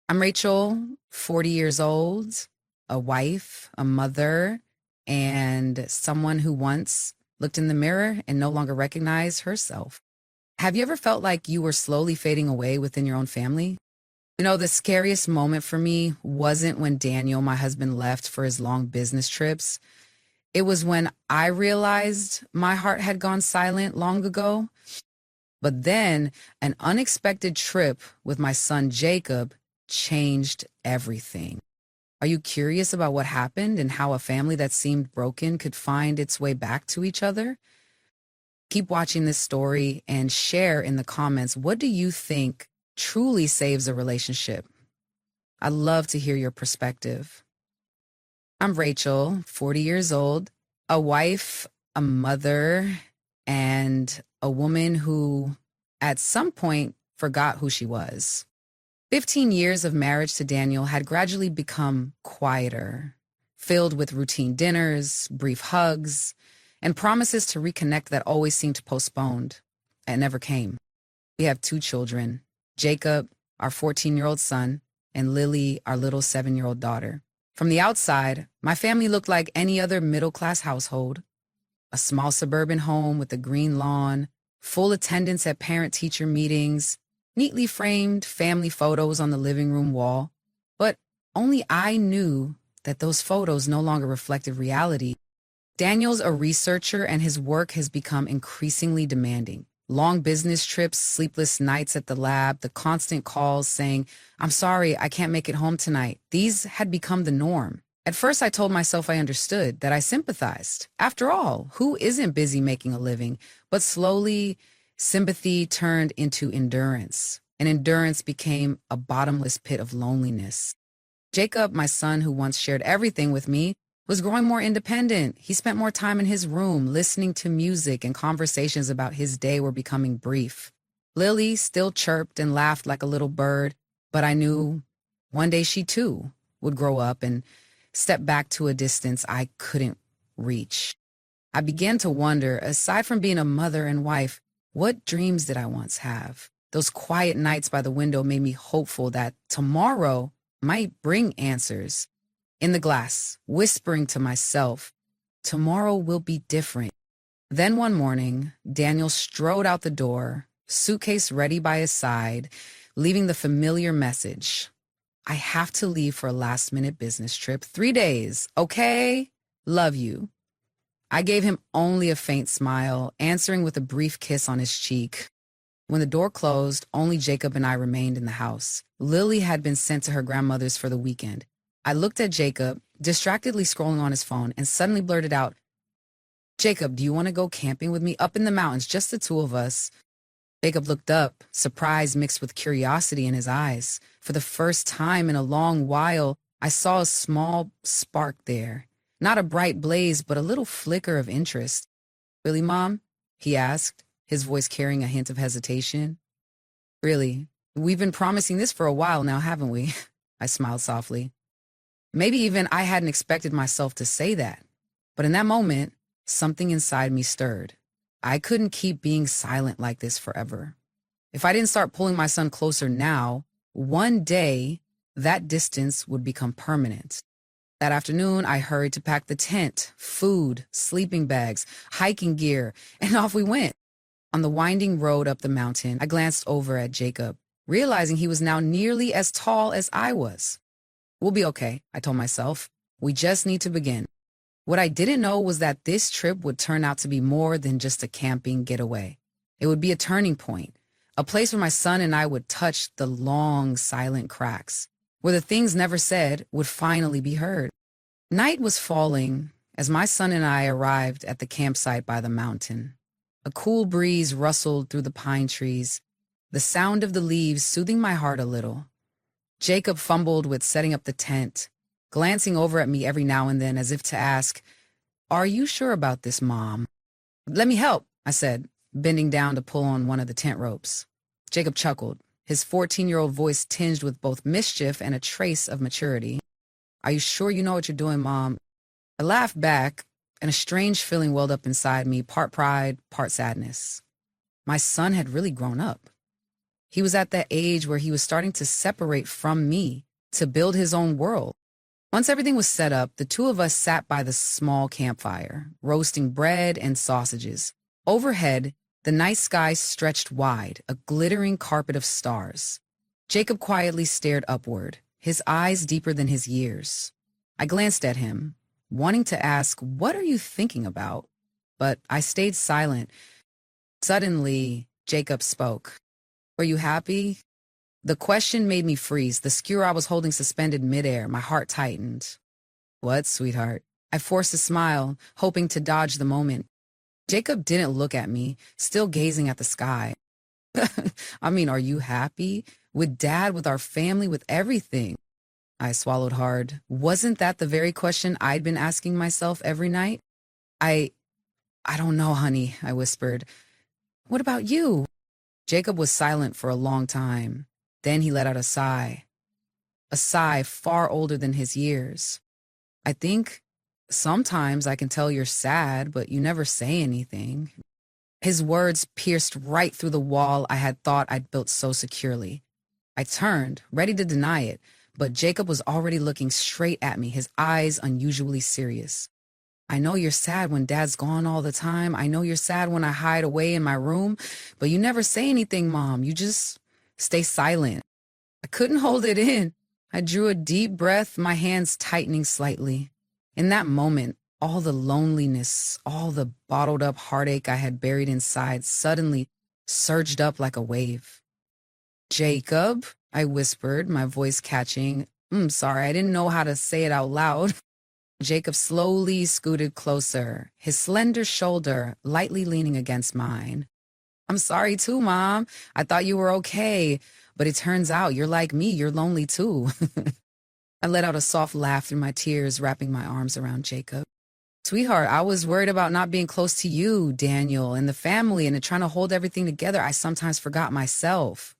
I'm Rachel, 40 years old, a wife, a mother, and someone who once looked in the mirror and no longer recognized herself. Have you ever felt like you were slowly fading away within your own family? The scariest moment for me wasn't when Daniel, my husband, left for his long business trips. It was when I realized my heart had gone silent long ago. But then an unexpected trip with my son Jacob changed everything. Are you curious about what happened and how a family that seemed broken could find its way back to each other? Keep watching this story and share in the comments, what do you think truly saves a relationship? I'd love to hear your perspective. I'm Rachel, 40 years old, a wife, a mother, and a woman who at some point forgot who she was. 15 years of marriage to Daniel had gradually become quieter, filled with routine dinners, brief hugs, and promises to reconnect that always seemed postponed and never came. We have two children, Jacob, our 14-year-old son, and Lily, our little 7-year-old daughter. From the outside, my family looked like any other middle-class household. A small suburban home with a green lawn, full attendance at parent-teacher meetings, neatly framed family photos on the living room wall. But only I knew that those photos no longer reflected reality. Daniel's a researcher and his work has become increasingly demanding. Long business trips, sleepless nights at the lab, the constant calls saying, "I'm sorry, I can't make it home tonight." These had become the norm. At first, I told myself I understood, that I sympathized. After all, who isn't busy making a living? But slowly, sympathy turned into endurance, and endurance became a bottomless pit of loneliness. Jacob, my son, who once shared everything with me, was growing more independent. He spent more time in his room, listening to music, and conversations about his day were becoming brief. Lily still chirped and laughed like a little bird, but I knew one day she too would grow up and step back to a distance I couldn't reach. I began to wonder, aside from being a mother and wife, what dreams did I once have? Those quiet nights by the window made me hopeful that tomorrow might bring answers. In the glass, whispering to myself, tomorrow will be different. Then one morning, Daniel strode out the door, suitcase ready by his side, leaving the familiar message. "I have to leave for a last-minute business trip. 3 days, okay? Love you." I gave him only a faint smile, answering with a brief kiss on his cheek. When the door closed, only Jacob and I remained in the house. Lily had been sent to her grandmother's for the weekend. I looked at Jacob, distractedly scrolling on his phone, and suddenly blurted out, "Jacob, do you want to go camping with me up in the mountains, just the two of us?" Jacob looked up, surprise mixed with curiosity in his eyes. For the first time in a long while, I saw a small spark there. Not a bright blaze, but a little flicker of interest. "Really, Mom?" he asked, his voice carrying a hint of hesitation. "Really? We've been promising this for a while now, haven't we?" I smiled softly. Maybe even I hadn't expected myself to say that. But in that moment, something inside me stirred. I couldn't keep being silent like this forever. If I didn't start pulling my son closer now, one day that distance would become permanent. That afternoon, I hurried to pack the tent, food, sleeping bags, hiking gear, and off we went. On the winding road up the mountain, I glanced over at Jacob, realizing he was now nearly as tall as I was. "We'll be okay," I told myself. "We just need to begin." What I didn't know was that this trip would turn out to be more than just a camping getaway. It would be a turning point, a place where my son and I would touch the long, silent cracks, where the things never said would finally be heard. Night was falling as my son and I arrived at the campsite by the mountain. A cool breeze rustled through the pine trees, the sound of the leaves soothing my heart a little. Jacob fumbled with setting up the tent, glancing over at me every now and then as if to ask, "Are you sure about this, Mom?" "Let me help," I said, bending down to pull on one of the tent ropes. Jacob chuckled, his 14-year-old voice tinged with both mischief and a trace of maturity. "Are you sure you know what you're doing, Mom?" I laughed back, and a strange feeling welled up inside me, part pride, part sadness. My son had really grown up. He was at that age where he was starting to separate from me to build his own world. Once everything was set up, the two of us sat by the small campfire, roasting bread and sausages. Overhead, the night sky stretched wide, a glittering carpet of stars. Jacob quietly stared upward, his eyes deeper than his years. I glanced at him, wanting to ask, "What are you thinking about?" But I stayed silent. Suddenly, Jacob spoke. "Were you happy?" The question made me freeze, the skewer I was holding suspended midair. My heart tightened. "What, sweetheart?" I forced a smile, hoping to dodge the moment. Jacob didn't look at me, still gazing at the sky. "I mean, are you happy? With Dad, with our family, with everything?" I swallowed hard. Wasn't that the very question I'd been asking myself every night? I don't know, honey," I whispered. "What about you?" Jacob was silent for a long time. Then he let out a sigh far older than his years. "I think sometimes I can tell you're sad, but you never say anything." His words pierced right through the wall I had thought I'd built so securely. I turned, ready to deny it, but Jacob was already looking straight at me, his eyes unusually serious. "I know you're sad when Dad's gone all the time. I know you're sad when I hide away in my room, but you never say anything, Mom. You just stay silent." I couldn't hold it in. I drew a deep breath, my hands tightening slightly. In that moment, all the loneliness, all the bottled up heartache I had buried inside suddenly surged up like a wave. "Jacob," I whispered, my voice catching. Sorry, I didn't know how to say it out loud." Jacob slowly scooted closer, his slender shoulder lightly leaning against mine. "I'm sorry too, Mom. I thought you were okay. But it turns out you're like me. You're lonely too." I let out a soft laugh through my tears, wrapping my arms around Jacob. "Sweetheart, I was worried about not being close to you, Daniel, and the family, and trying to hold everything together. I sometimes forgot myself."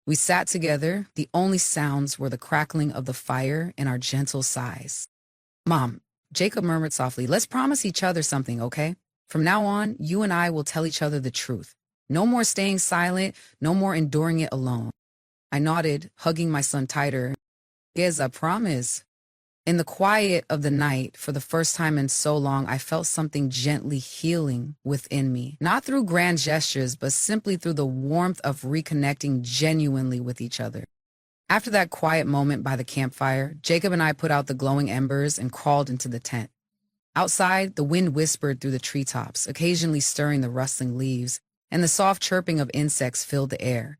We sat together. The only sounds were the crackling of the fire and our gentle sighs. "Mom," Jacob murmured softly, "let's promise each other something, okay? From now on, you and I will tell each other the truth. No more staying silent, no more enduring it alone." I nodded, hugging my son tighter. "Yes, I promise." In the quiet of the night, for the first time in so long, I felt something gently healing within me. Not through grand gestures, but simply through the warmth of reconnecting genuinely with each other. After that quiet moment by the campfire, Jacob and I put out the glowing embers and crawled into the tent. Outside, the wind whispered through the treetops, occasionally stirring the rustling leaves, and the soft chirping of insects filled the air.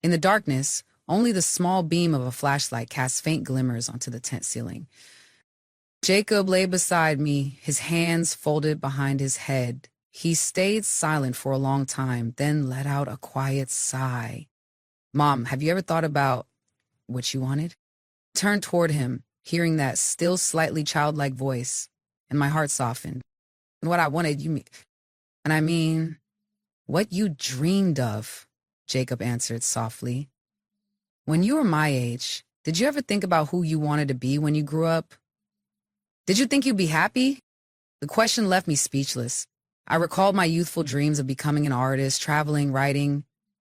In the darkness, only the small beam of a flashlight cast faint glimmers onto the tent ceiling. Jacob lay beside me, his hands folded behind his head. He stayed silent for a long time, then let out a quiet sigh. "Mom, have you ever thought about what you wanted?" I turned toward him, hearing that still slightly childlike voice, and my heart softened. "What I wanted, you mean?" "And I mean, what you dreamed of," Jacob answered softly. "When you were my age, did you ever think about who you wanted to be when you grew up? Did you think you'd be happy?" The question left me speechless. I recalled my youthful dreams of becoming an artist, traveling, writing.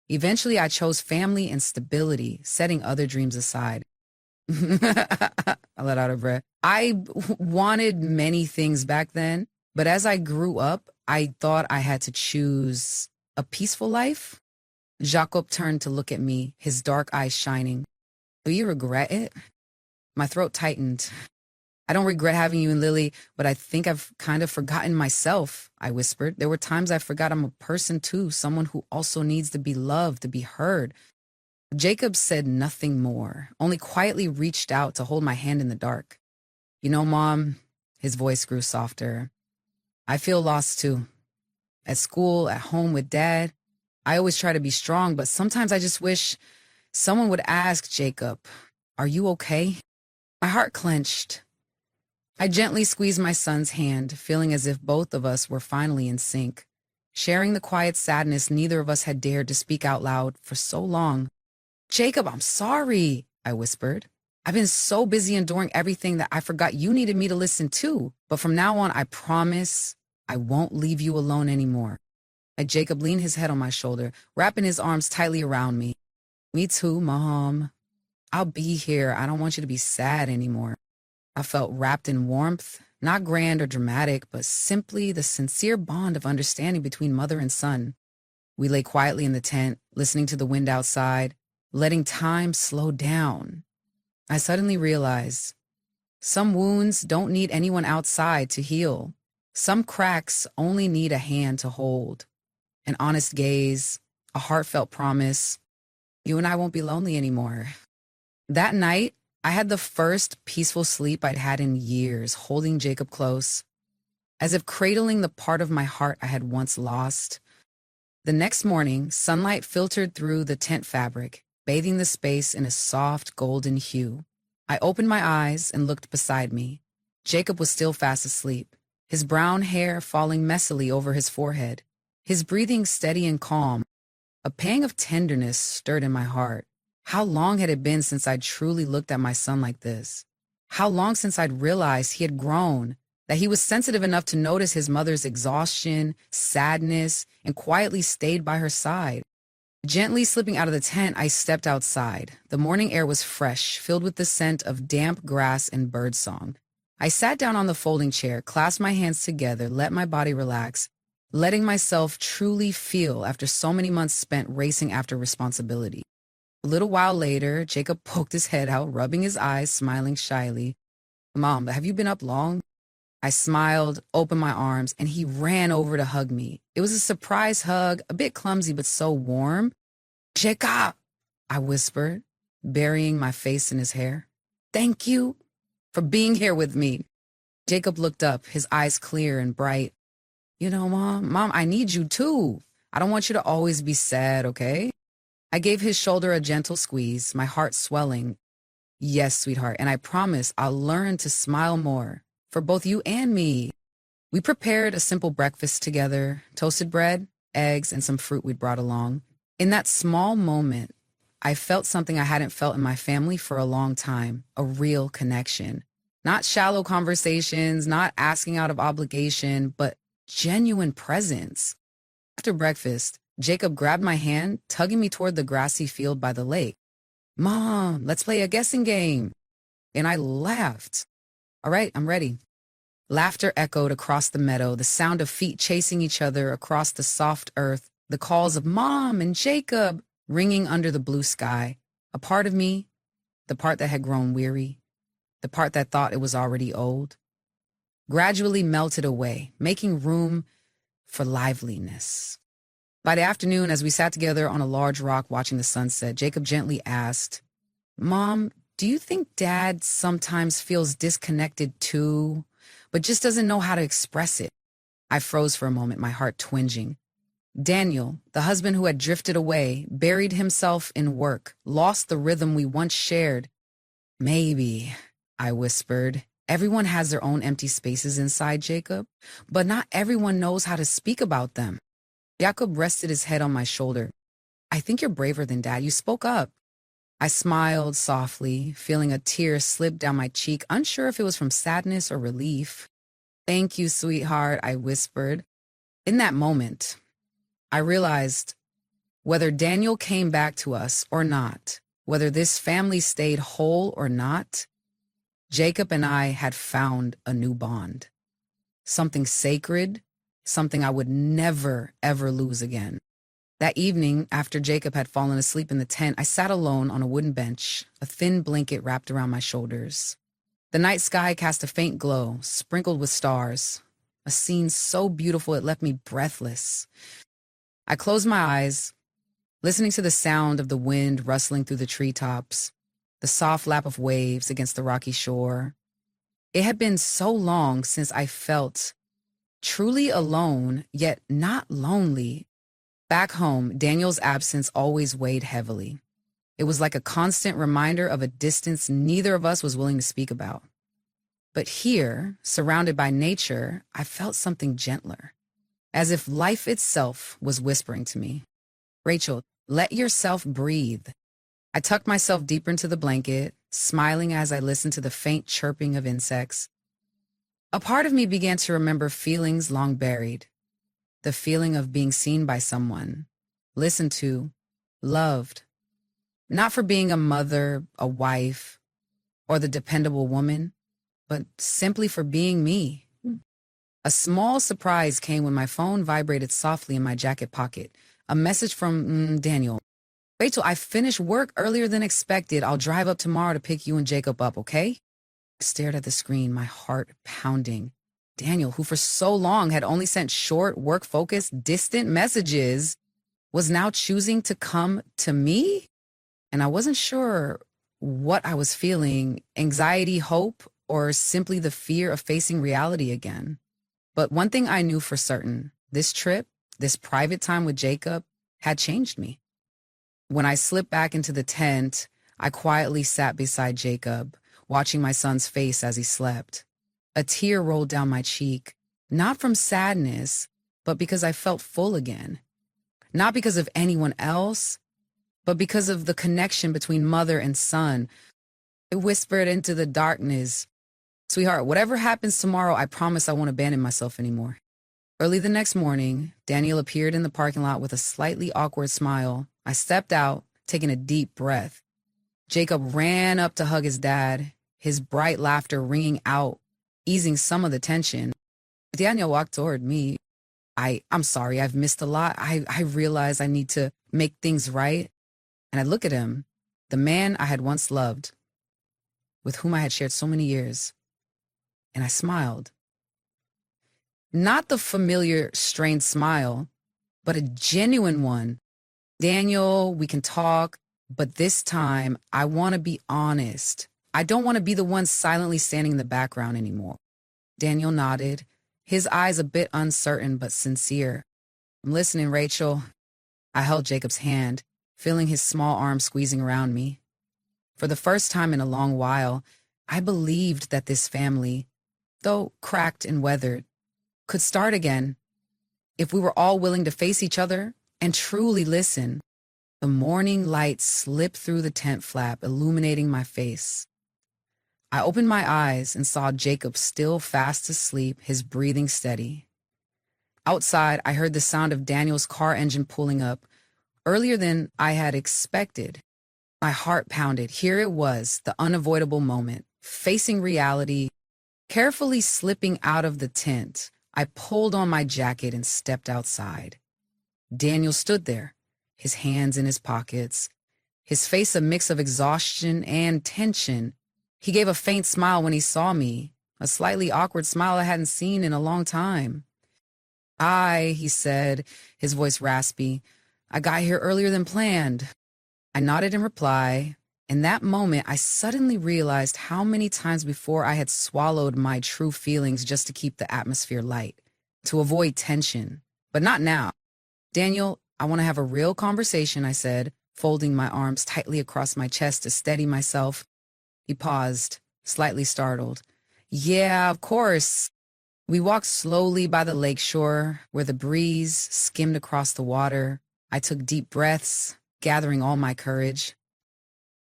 Eventually, I chose family and stability, setting other dreams aside. I let out a breath. I wanted many things back then, but as I grew up, I thought I had to choose a peaceful life. Jacob turned to look at me, his dark eyes shining. "Do you regret it?" My throat tightened. "I don't regret having you and Lily, but I think I've kind of forgotten myself," I whispered. "There were times I forgot I'm a person too, someone who also needs to be loved, to be heard." Jacob said nothing more, only quietly reached out to hold my hand in the dark. "You know, Mom," his voice grew softer, "I feel lost too. At school, at home with Dad, I always try to be strong, but sometimes I just wish someone would ask Jacob, 'Are you okay?'" My heart clenched. I gently squeezed my son's hand, feeling as if both of us were finally in sync, sharing the quiet sadness neither of us had dared to speak out loud for so long. "Jacob, I'm sorry," I whispered. "I've been so busy enduring everything that I forgot you needed me to listen to. But from now on, I promise I won't leave you alone anymore." Jacob leaned his head on my shoulder, wrapping his arms tightly around me. Me too, Mom. I'll be here. I don't want you to be sad anymore. I felt wrapped in warmth, not grand or dramatic, but simply the sincere bond of understanding between mother and son. We lay quietly in the tent, listening to the wind outside, letting time slow down. I suddenly realized some wounds don't need anyone outside to heal. Some cracks only need a hand to hold, an honest gaze, a heartfelt promise. You and I won't be lonely anymore. That night, I had the first peaceful sleep I'd had in years, holding Jacob close, as if cradling the part of my heart I had once lost. The next morning, sunlight filtered through the tent fabric, bathing the space in a soft golden hue. I opened my eyes and looked beside me. Jacob was still fast asleep, his brown hair falling messily over his forehead, his breathing steady and calm. A pang of tenderness stirred in my heart. How long had it been since I'd truly looked at my son like this? How long since I'd realized he had grown, that he was sensitive enough to notice his mother's exhaustion, sadness, and quietly stayed by her side? Gently slipping out of the tent, I stepped outside. The morning air was fresh, filled with the scent of damp grass and birdsong. I sat down on the folding chair, clasped my hands together, let my body relax, letting myself truly feel after so many months spent racing after responsibility. A little while later, Jacob poked his head out, rubbing his eyes, smiling shyly. Mom, have you been up long? I smiled, opened my arms, and he ran over to hug me. It was a surprise hug, a bit clumsy, but so warm. Jacob, I whispered, burying my face in his hair. Thank you for being here with me. Jacob looked up, his eyes clear and bright. You know, Mom, I need you too. I don't want you to always be sad, okay? I gave his shoulder a gentle squeeze, my heart swelling. Yes, sweetheart, and I promise I'll learn to smile more for both you and me. We prepared a simple breakfast together, toasted bread, eggs, and some fruit we'd brought along. In that small moment, I felt something I hadn't felt in my family for a long time, a real connection. Not shallow conversations, not asking out of obligation, but genuine presence. After breakfast, Jacob grabbed my hand, tugging me toward the grassy field by the lake. Mom, let's play a guessing game. And I laughed. All right, I'm ready. Laughter echoed across the meadow, the sound of feet chasing each other across the soft earth, the calls of Mom and Jacob ringing under the blue sky. A part of me, the part that had grown weary, the part that thought it was already old, gradually melted away, making room for liveliness. By the afternoon, as we sat together on a large rock watching the sunset, Jacob gently asked, Mom, do you think Dad sometimes feels disconnected too, but just doesn't know how to express it? I froze for a moment, my heart twinging. Daniel, the husband who had drifted away, buried himself in work, lost the rhythm we once shared. Maybe, I whispered. Everyone has their own empty spaces inside, Jacob, but not everyone knows how to speak about them. Jacob rested his head on my shoulder. I think you're braver than Dad. You spoke up. I smiled softly, feeling a tear slip down my cheek, unsure if it was from sadness or relief. Thank you, sweetheart, I whispered. In that moment, I realized whether Daniel came back to us or not, whether this family stayed whole or not, Jacob and I had found a new bond. Something sacred, something I would never, ever lose again. That evening, after Jacob had fallen asleep in the tent, I sat alone on a wooden bench, a thin blanket wrapped around my shoulders. The night sky cast a faint glow, sprinkled with stars, a scene so beautiful it left me breathless. I closed my eyes, listening to the sound of the wind rustling through the treetops, the soft lap of waves against the rocky shore. It had been so long since I felt truly alone, yet not lonely. Back home, Daniel's absence always weighed heavily. It was like a constant reminder of a distance neither of us was willing to speak about. But here, surrounded by nature, I felt something gentler, as if life itself was whispering to me, Rachel, let yourself breathe. I tucked myself deeper into the blanket, smiling as I listened to the faint chirping of insects. A part of me began to remember feelings long buried. The feeling of being seen by someone, listened to, loved. Not for being a mother, a wife, or the dependable woman, but simply for being me. A small surprise came when my phone vibrated softly in my jacket pocket. A message from Daniel. Rachel, I finished work earlier than expected. I'll drive up tomorrow to pick you and Jacob up, okay? I stared at the screen, my heart pounding. Daniel, who for so long had only sent short, work-focused, distant messages, was now choosing to come to me? And I wasn't sure what I was feeling, anxiety, hope, or simply the fear of facing reality again. But one thing I knew for certain, this trip, this private time with Jacob, had changed me. When I slipped back into the tent, I quietly sat beside Jacob, watching my son's face as he slept. A tear rolled down my cheek, not from sadness, but because I felt full again. Not because of anyone else, but because of the connection between mother and son. It whispered into the darkness, "Sweetheart, whatever happens tomorrow, I promise I won't abandon myself anymore." Early the next morning, Daniel appeared in the parking lot with a slightly awkward smile. I stepped out, taking a deep breath. Jacob ran up to hug his dad, his bright laughter ringing out, easing some of the tension. Daniel walked toward me. I'm sorry, I've missed a lot. I realize I need to make things right. And I look at him, the man I had once loved, with whom I had shared so many years. And I smiled. Not the familiar, strained smile, but a genuine one. Daniel, we can talk, but this time I want to be honest. I don't want to be the one silently standing in the background anymore. Daniel nodded, his eyes a bit uncertain but sincere. "I'm listening, Rachel." I held Jacob's hand, feeling his small arm squeezing around me. For the first time in a long while, I believed that this family, though cracked and weathered, could start again if we were all willing to face each other and truly listen. The morning light slipped through the tent flap, illuminating my face. I opened my eyes and saw Jacob still fast asleep, his breathing steady. Outside, I heard the sound of Daniel's car engine pulling up, earlier than I had expected. My heart pounded. Here it was, the unavoidable moment, facing reality. Carefully slipping out of the tent, I pulled on my jacket and stepped outside. Daniel stood there, his hands in his pockets, his face a mix of exhaustion and tension. He gave a faint smile when he saw me, a slightly awkward smile I hadn't seen in a long time. He said, his voice raspy. "I got here earlier than planned." I nodded in reply. In that moment, I suddenly realized how many times before I had swallowed my true feelings just to keep the atmosphere light, to avoid tension. But not now. "Daniel, I want to have a real conversation," I said, folding my arms tightly across my chest to steady myself. He paused, slightly startled. "Yeah, of course." We walked slowly by the lakeshore, where the breeze skimmed across the water. I took deep breaths, gathering all my courage.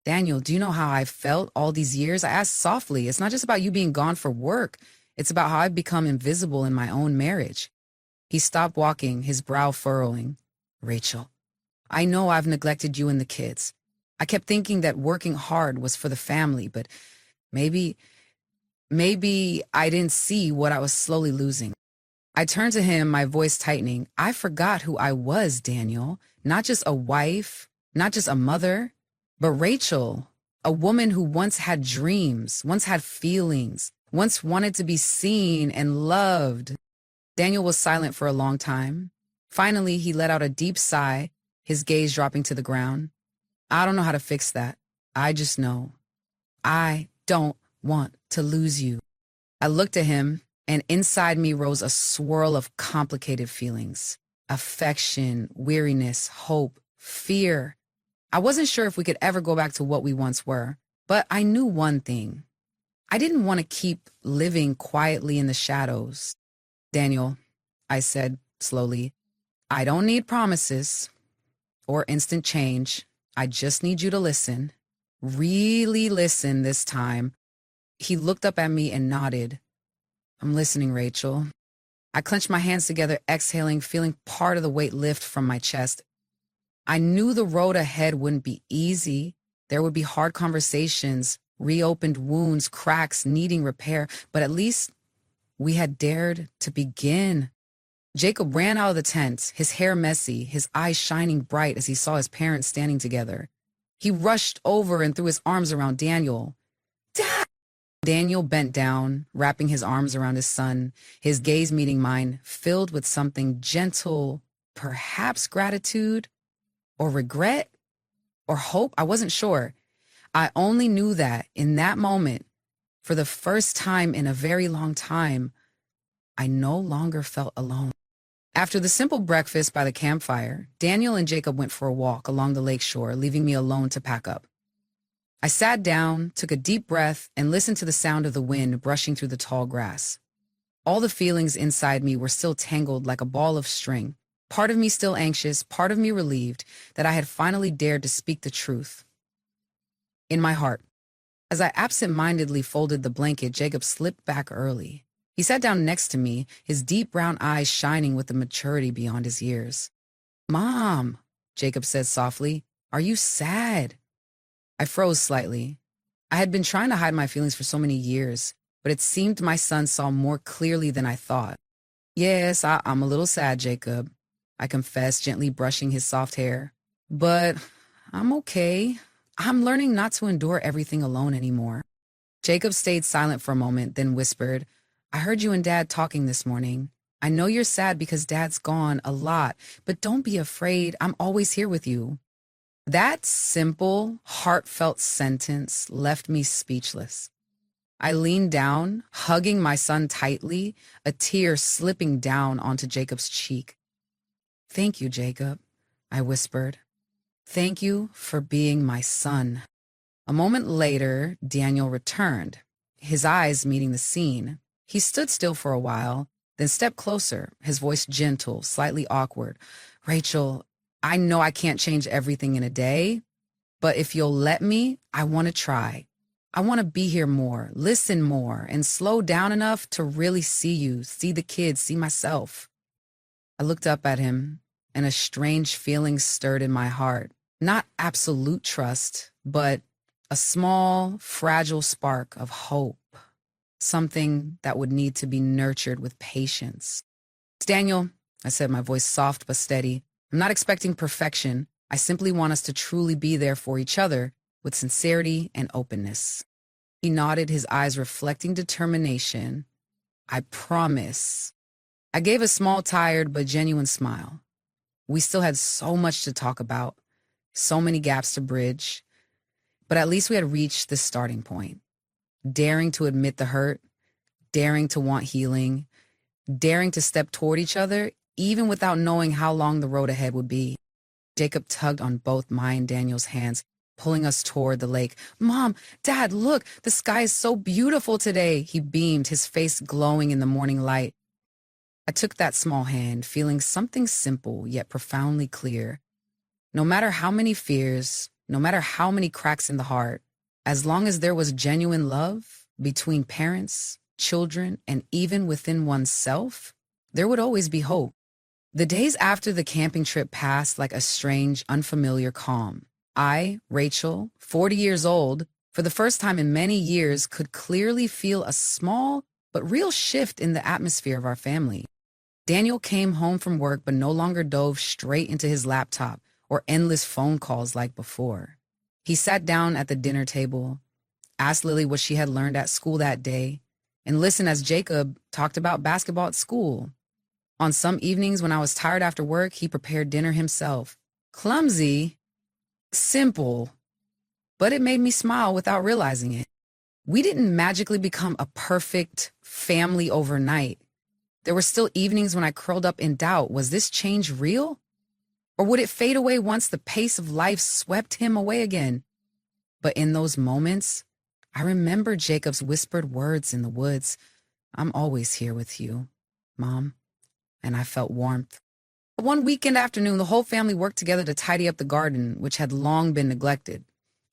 "Daniel, do you know how I've felt all these years?" I asked softly. "It's not just about you being gone for work. It's about how I've become invisible in my own marriage." He stopped walking, his brow furrowing. "Rachel, I know I've neglected you and the kids. I kept thinking that working hard was for the family, but maybe I didn't see what I was slowly losing." I turned to him, my voice tightening. "I forgot who I was, Daniel. Not just a wife, not just a mother, but Rachel, a woman who once had dreams, once had feelings, once wanted to be seen and loved." Daniel was silent for a long time. Finally, he let out a deep sigh, his gaze dropping to the ground. "I don't know how to fix that. I just know. I don't want to lose you." I looked at him, and inside me rose a swirl of complicated feelings. Affection, weariness, hope, fear. I wasn't sure if we could ever go back to what we once were, but I knew one thing. I didn't want to keep living quietly in the shadows. "Daniel," I said slowly, "I don't need promises or instant change. I just need you to listen. Really listen this time." He looked up at me and nodded. "I'm listening, Rachel." I clenched my hands together, exhaling, feeling part of the weight lift from my chest. I knew the road ahead wouldn't be easy, There would be hard conversations, reopened wounds, cracks needing repair, but at least we had dared to begin. Jacob ran out of the tent, his hair messy, his eyes shining bright as he saw his parents standing together. He rushed over and threw his arms around Daniel. Dad! Daniel bent down, wrapping his arms around his son, his gaze meeting mine, filled with something gentle, perhaps gratitude, or regret, or hope. I wasn't sure. I only knew that in that moment, for the first time in a very long time, I no longer felt alone. After the simple breakfast by the campfire, Daniel and Jacob went for a walk along the lake shore, leaving me alone to pack up. I sat down, took a deep breath, and listened to the sound of the wind brushing through the tall grass. All the feelings inside me were still tangled like a ball of string. Part of me still anxious, part of me relieved that I had finally dared to speak the truth. In my heart, as I absent-mindedly folded the blanket, Jacob slipped back early. He sat down next to me, his deep brown eyes shining with the maturity beyond his years. "Mom," Jacob said softly, "are you sad?" I froze slightly. I had been trying to hide my feelings for so many years, but it seemed my son saw more clearly than I thought. "Yes, I'm a little sad, Jacob," I confessed, gently brushing his soft hair. "But I'm okay. I'm learning not to endure everything alone anymore." Jacob stayed silent for a moment, then whispered, "I heard you and Dad talking this morning. I know you're sad because Dad's gone a lot, but don't be afraid. I'm always here with you." That simple, heartfelt sentence left me speechless. I leaned down, hugging my son tightly, a tear slipping down onto Jacob's cheek. "Thank you, Jacob," I whispered. "Thank you for being my son." A moment later, Daniel returned, his eyes meeting the scene. He stood still for a while, then stepped closer, his voice gentle, slightly awkward. "Rachel, I know I can't change everything in a day, but if you'll let me, I want to try. I want to be here more, listen more, and slow down enough to really see you, see the kids, see myself." I looked up at him, and a strange feeling stirred in my heart. Not absolute trust, but a small, fragile spark of hope. Something that would need to be nurtured with patience. "It's Daniel," I said, my voice soft but steady. "I'm not expecting perfection. I simply want us to truly be there for each other with sincerity and openness." He nodded, his eyes reflecting determination. "I promise." I gave a small, tired but genuine smile. We still had so much to talk about, so many gaps to bridge, but at least we had reached the starting point. Daring to admit the hurt, daring to want healing, daring to step toward each other, even without knowing how long the road ahead would be. Jacob tugged on both mine and Daniel's hands, pulling us toward the lake. "Mom, Dad, look, the sky is so beautiful today," he beamed, his face glowing in the morning light. I took that small hand, feeling something simple yet profoundly clear. No matter how many fears, no matter how many cracks in the heart, as long as there was genuine love between parents, children, and even within oneself, there would always be hope. The days after the camping trip passed like a strange, unfamiliar calm. I, Rachel, 40 years old, for the first time in many years, could clearly feel a small but real shift in the atmosphere of our family. Daniel came home from work but no longer dove straight into his laptop or endless phone calls like before. He sat down at the dinner table, asked Lily what she had learned at school that day, and listened as Jacob talked about basketball at school. On some evenings when I was tired after work, he prepared dinner himself. Clumsy, simple, but it made me smile without realizing it. We didn't magically become a perfect family overnight. There were still evenings when I curled up in doubt. Was this change real? Or would it fade away once the pace of life swept him away again? But in those moments, I remember Jacob's whispered words in the woods. "I'm always here with you, Mom." And I felt warmth. One weekend afternoon, the whole family worked together to tidy up the garden, which had long been neglected.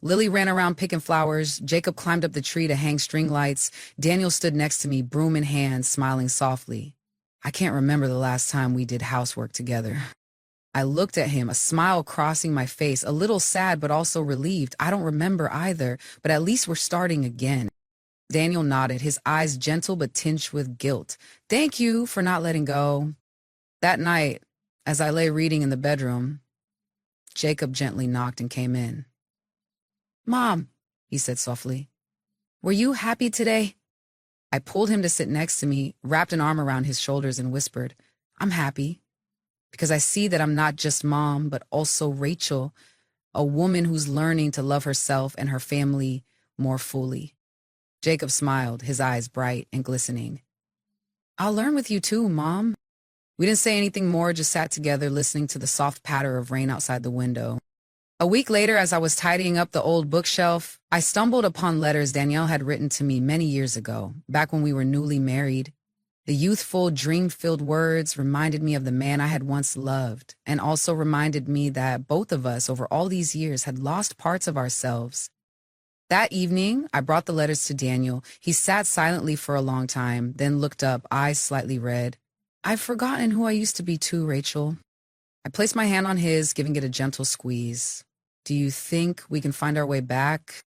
Lily ran around picking flowers. Jacob climbed up the tree to hang string lights. Daniel stood next to me, broom in hand, smiling softly. I can't remember the last time we did housework together. I looked at him, a smile crossing my face, a little sad but also relieved. I don't remember either, but at least we're starting again. Daniel nodded, his eyes gentle but tinged with guilt. Thank you for not letting go. That night, as I lay reading in the bedroom, Jacob gently knocked and came in. Mom, he said softly, were you happy today? I pulled him to sit next to me, wrapped an arm around his shoulders and whispered, I'm happy, because I see that I'm not just mom, but also Rachel, a woman who's learning to love herself and her family more fully. Jacob smiled, his eyes bright and glistening. I'll learn with you too, Mom. We didn't say anything more, just sat together listening to the soft patter of rain outside the window. A week later, as I was tidying up the old bookshelf, I stumbled upon letters Danielle had written to me many years ago, back when we were newly married. The youthful, dream-filled words reminded me of the man I had once loved, and also reminded me that both of us, over all these years, had lost parts of ourselves. That evening, I brought the letters to Daniel. He sat silently for a long time, then looked up, eyes slightly red. I've forgotten who I used to be too, Rachel. I placed my hand on his, giving it a gentle squeeze. Do you think we can find our way back?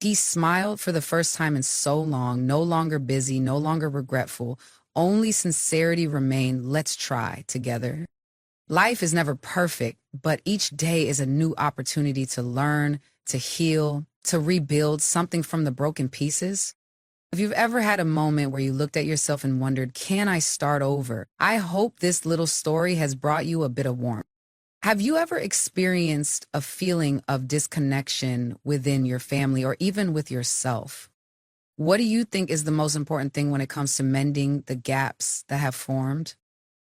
He smiled for the first time in so long, no longer busy, no longer regretful. Only sincerity remained. Let's try together. Life is never perfect, but each day is a new opportunity to learn, to heal, to rebuild something from the broken pieces. If you've ever had a moment where you looked at yourself and wondered, can I start over? I hope this little story has brought you a bit of warmth. Have you ever experienced a feeling of disconnection within your family or even with yourself? What do you think is the most important thing when it comes to mending the gaps that have formed?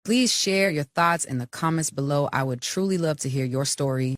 Please share your thoughts in the comments below. I would truly love to hear your story.